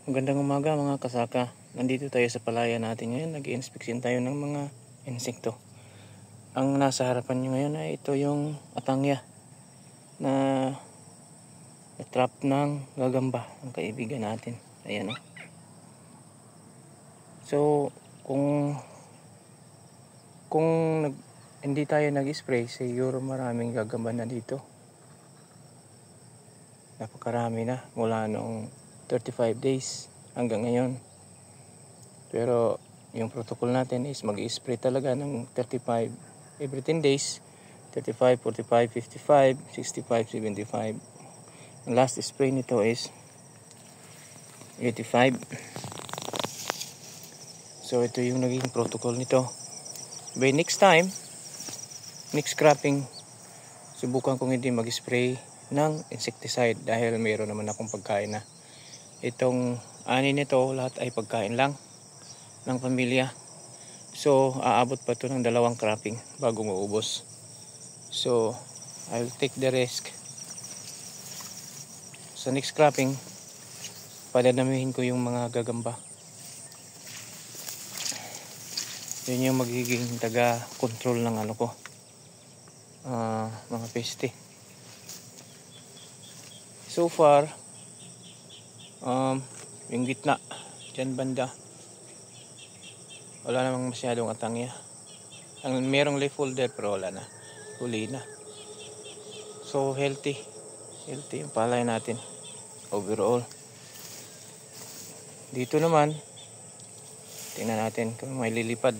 Magandang umaga mga kasaka. Nandito tayo sa palayan natin ngayon. Nag-i-inspeksyon tayo ng mga insekto. Ang nasa harapan nyo ngayon ay ito yung atangya na trap ng gagamba ng kaibigan natin. Ayan o. So kung hindi tayo nag-spray, siguro maraming gagamba na dito. Napakarami na mula noong 35 days hanggang ngayon. Pero yung protocol natin is mag-spray talaga ng 35 every 10 days. 35, 45, 55, 65, 75. Ang last spray nito is 85. So ito yung naging protocol nito. By next time, next cropping, subukan kong hindi mag-spray ng insecticide dahil mayroon naman akong pagkain na. Itong ani nito lahat ay pagkain lang ng pamilya. So aabot pa ito ng 2 cropping bago maubos. So I'll take the risk. Sa next cropping, padadamihin ko yung mga gagamba. Yun yung magiging taga-control ng ano ko, mga peste. So far, yung gitna, dyan banda, wala namang masyadong atangya. Ang merong leaf folder pero wala na, huli na. So healthy yung palay natin overall. Dito naman, tingnan natin kung may lilipad.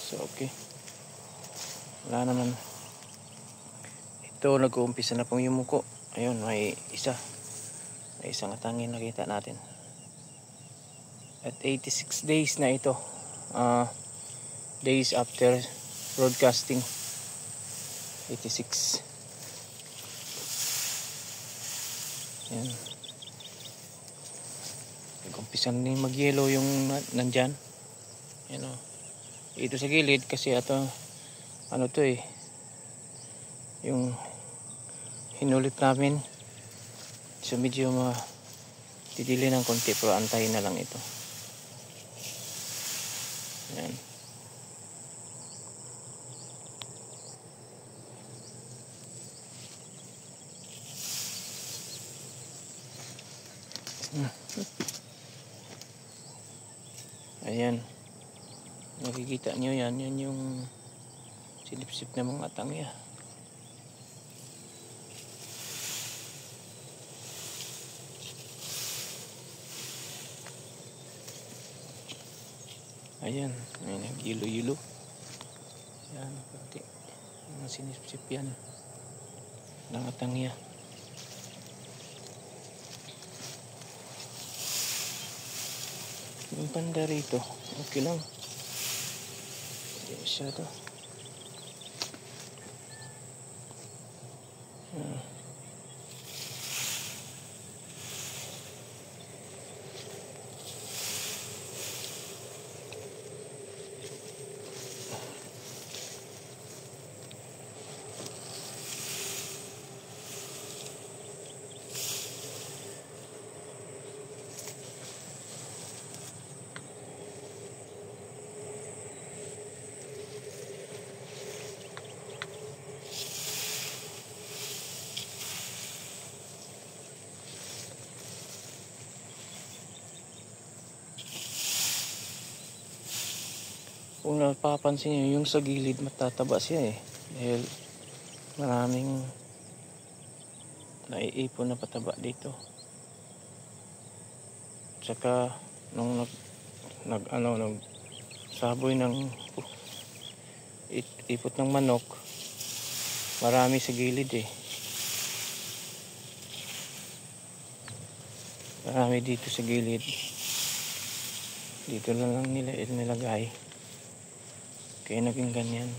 So okay, wala naman. Ito nag-uumpisa na pong yumuko. Ayun, may isang atangin nakita natin. At 86 days na ito, days after broadcasting. 86. Yan, nag-umpisa na mag-yellow yung nandyan. Yan o, ito sa gilid kasi ito ano to yung hinulip namin. So medyo titili ng konti pero antayin na lang ito. Yan. Ayan. Nakikita nyo yan. Yan yung silip-sip na mga atangya. Ayan. May nag-yilo-yilo. Yan. Pati. Mga sinip-sip yan. Ng atangya. Yung panda rito. Okay lang. Hindi masyado. Kung napapansin nyo, yung sa gilid matataba siya dahil maraming naiipon na pataba dito. Tsaka nung nagsaboy ng ipot ng manok, marami sa gilid marami dito sa gilid. Dito lang nila nilagay. Kaya naging ganyan.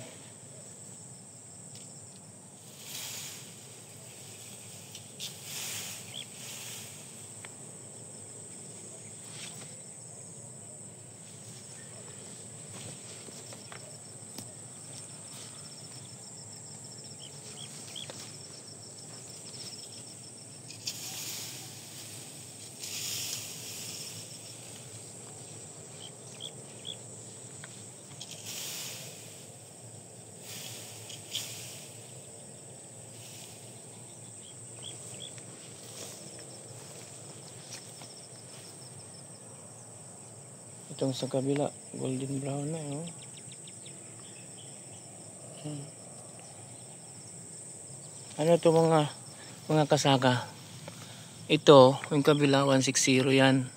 Itong sa kabila, golden brown na oh. Ano to mga kasaka? Ito, yung kabila 160 yan.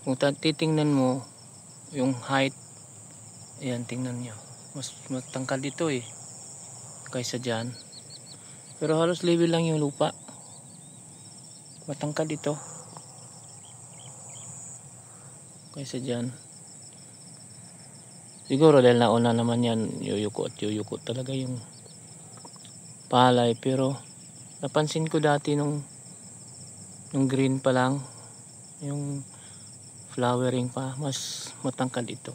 Kung titingnan mo yung height, ayan, tingnan nyo. Mas matangkad dito eh kaysa dyan. Pero halos level lang yung lupa. Matangkad dito kaysa dyan. Siguro dahil nauna naman yan, yuyuko at yuyuko talaga yung palay. Pero napansin ko dati nung green pa lang, yung flowering pa, mas matangkad ito.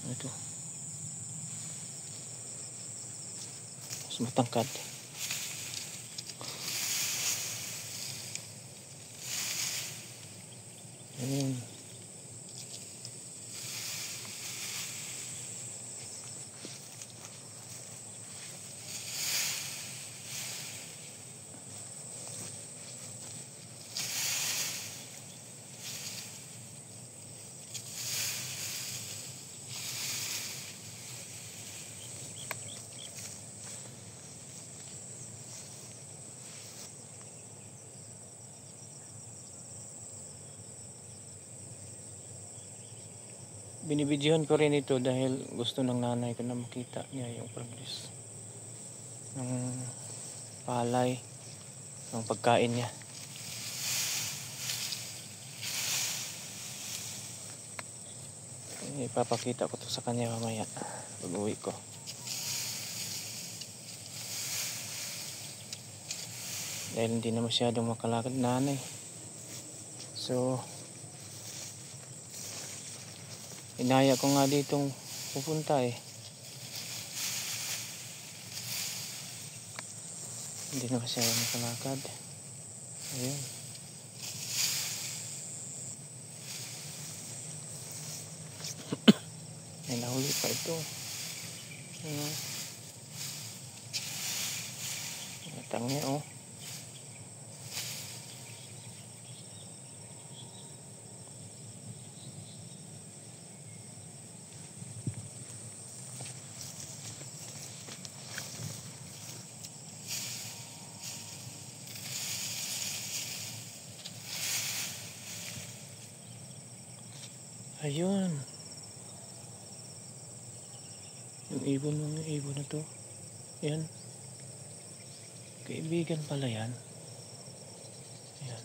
Ito. Mas matangkad. Ayan. Binibidyohan ko rin ito dahil gusto ng nanay ko na makita niya yung progress ng palay, ng pagkain niya. Ipapakita ko to sa kanya mamaya pag uwi ko. Dahil hindi na masyadong makalakad nanay. So inaya ko nga ditong pupunta eh. Hindi na masyadong makalakad. Ayun. Ay, nahuli pa ito. Matangnya oh. Ayun. Yung ibon na to. Yan. Kaibigan pala yan. Yan.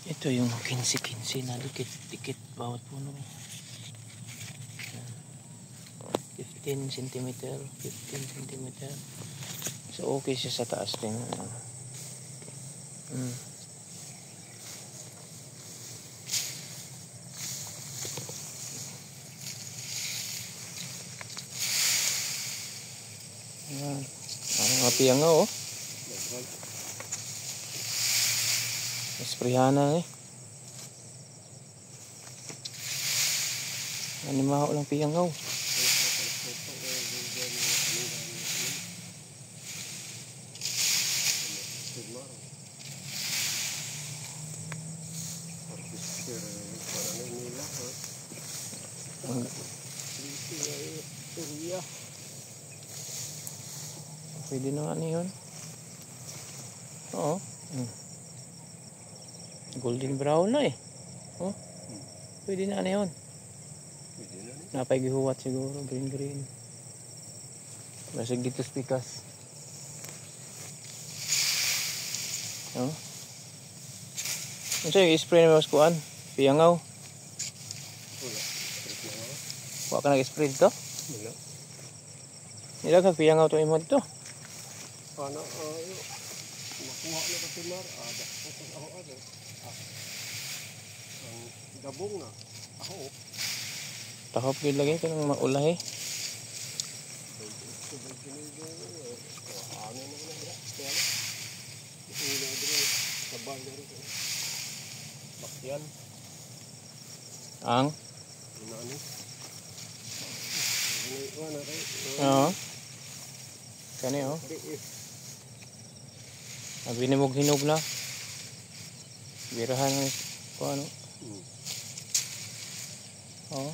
Ito yung 15 na dikit bawat puno. 15 cm. So okay siya sa taas din. Ayan. Mga piyanga oh. Sprayhan na eh. Animaho lang piyangaw. Pwede na nga niyon. Oo. Golden brown na eh. Oh. Pwede na yun. Napay-gihuwat siguro. Green. Masig dito spikas. Oh. Ano sa'yo? I-spray na mas kuhan? Piyangaw? Wala. Huwag ka nag-spray dito? Wala. Nilagag piyangaw itong imod ito. Ano? Nakuha na kasi mar. Ada. Ako ada. Ang gabong na. Ako. Tahop yun lagi ito ng maulahi. Sabay na rin. Bakyan. Ang? Ano ano? Ano na rin? Oo. Kani oh. Abi ni mog hinog na. Birahan ko ano. Oo.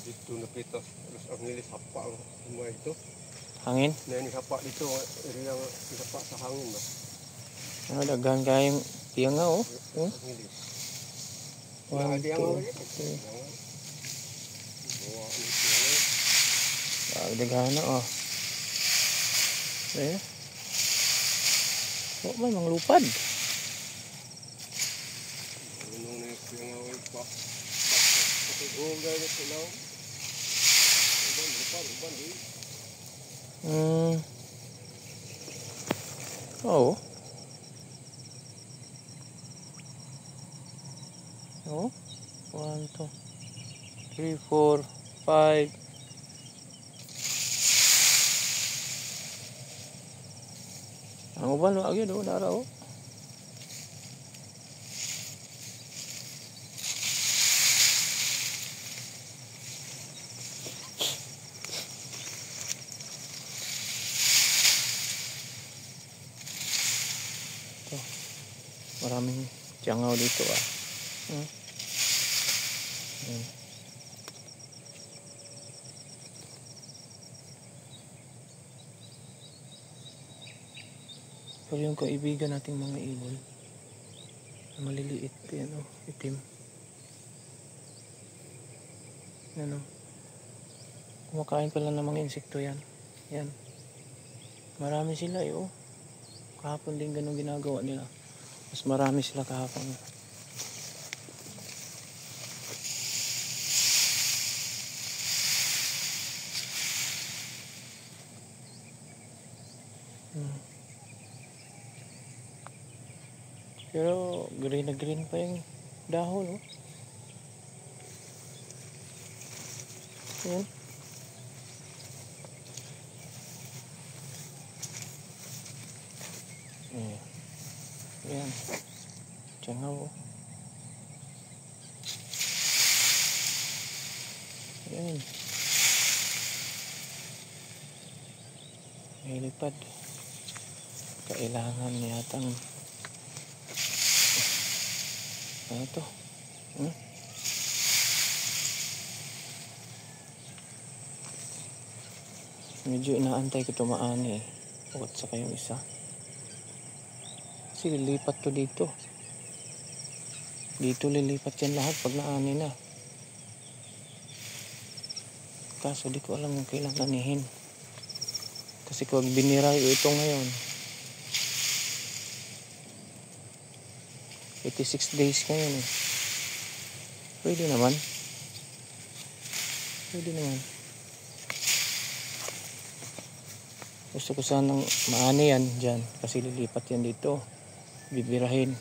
Dito napitas. Terus ang nilis hapa ang semua itu. Hangin. Nah ini hapa dito. Area hapa sa hangin ba? Ano daghan kayong pianga oh. Ang nilis. One, Ada yang two, lagi. three. Bawa ini semua. Daghan na oh. Eh. Oh, may manglupad. Nung na yung away pa. Pati gulay na silaw. Uban di. Oh. Oh. 1, 2, 3, 4, 5. Ang uban lagi do dara oh. Maraming tiyangaw dito ah. Pero yung kaibigan nating mga ibon na maliliit yan oh, itim. Ano? Kumakain pala ng mga insekto yan. Yan. Marami sila eh oh. Kahapon din ganun ginagawa nila. Mas marami sila kahapon. Pero green na green pa yung dahon, oh. Yan. Yan. Tiyangaw, oh. Yan. May lipad. Kailangan yatang ano to? Medyo inaantay ko tumaani eh. Bukod sa kayong isa. Kasi lilipat to dito. Dito lilipat yan lahat pag naani na. Kaso di ko alam kung kailan anihin. Kasi kung biniray ko ito ngayon, 86 days ngayon eh. Pwede naman. Pwede naman. Gusto ko sanang maani yan dyan. Kasi lilipat yan dito. Bibirahin.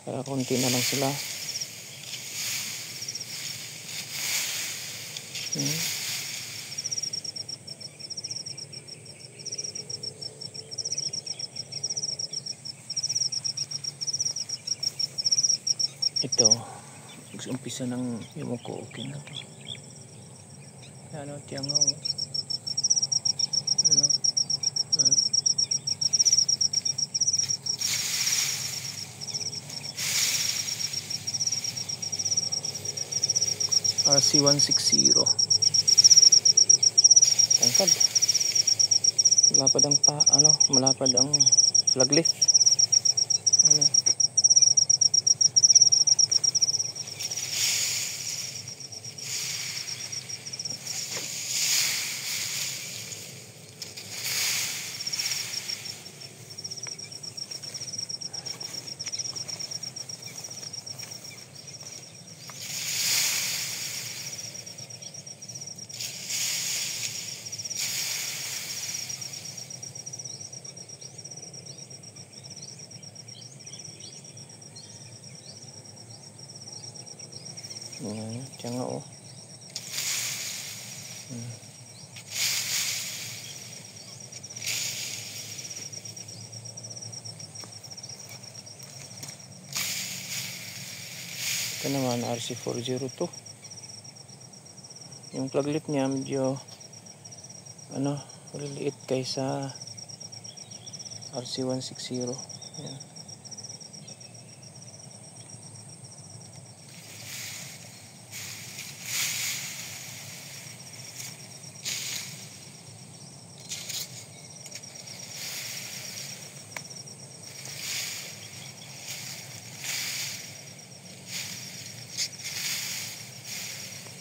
Kaya konti na lang sila. Ito, umpisa ng yumuko, okay na to. Ano, tiyangaw. Ano? RC160. Tangkad. Malapad ang malapad ang flag leaf. Ano? Tiyangaw, oh. Ito naman RC402. Yung pluglet niya medyo maliliit kaysa RC160. Ayan.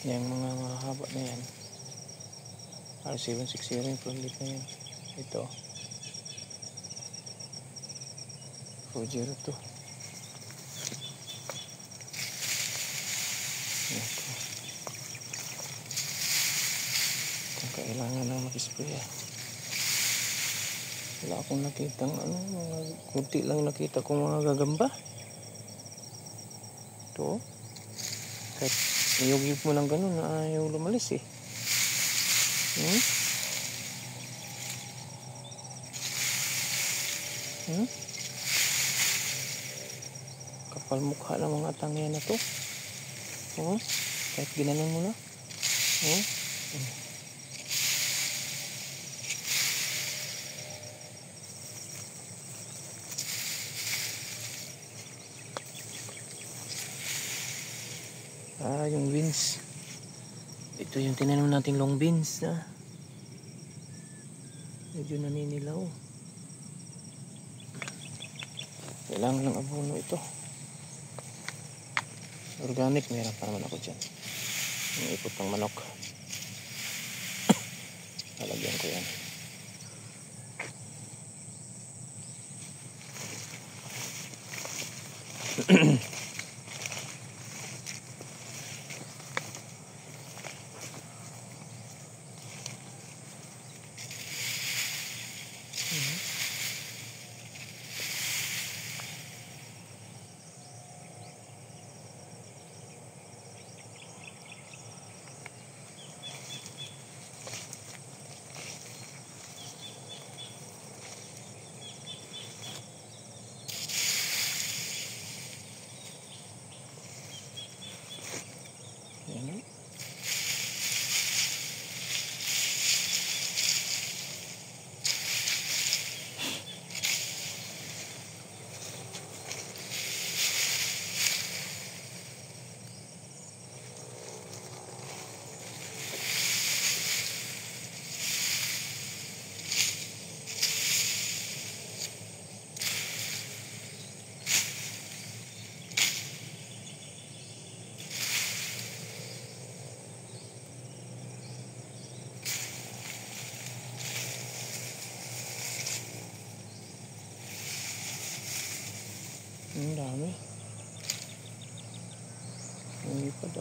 Yung mga mahaba na yan RC160 yung pluglet na yan. Ito 402. Kung kailangan na mag-spray wala akong nakitang mga kunti lang nakita kong mga gagamba. Ito kahit niyugib mo ng ganun na ayaw lumalis kapal mukha ng mga tangya na to. Kahit ginanon mo na. Yung beans. Ito yung tinanim nating long beans na medyo naninilaw. Kailangan ng abono ito. Organic, meron pa naman ako dyan. Yung ipot ng manok. Lalagyan ko yan. Ang dami. Ang ipad